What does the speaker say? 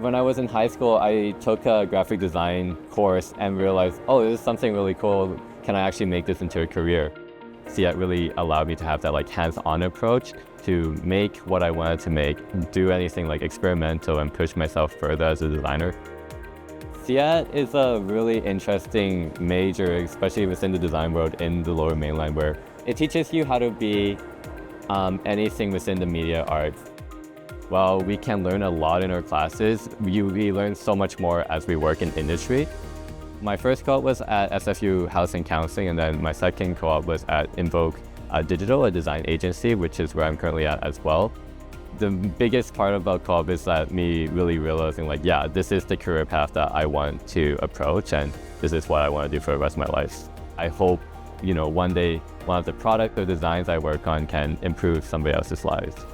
When I was in high school, I took a graphic design course and realized, oh, this is something really cool. Can I actually make this into a career? CET really allowed me to have that like hands-on approach to make what I wanted to make, do anything like experimental and push myself further as a designer. CET is a really interesting major, especially within the design world in the Lower Mainland, where it teaches you how to be anything within the media arts. While we can learn a lot in our classes, we learn so much more as we work in industry. My first co-op was at SFU Housing Counseling, and then my second co-op was at Invoke Digital, a design agency, which is where I'm currently at as well. The biggest part about co-op is that me really realizing like, yeah, this is the career path that I want to approach, and this is what I want to do for the rest of my life. I hope, one day, one of the products or designs I work on can improve somebody else's lives.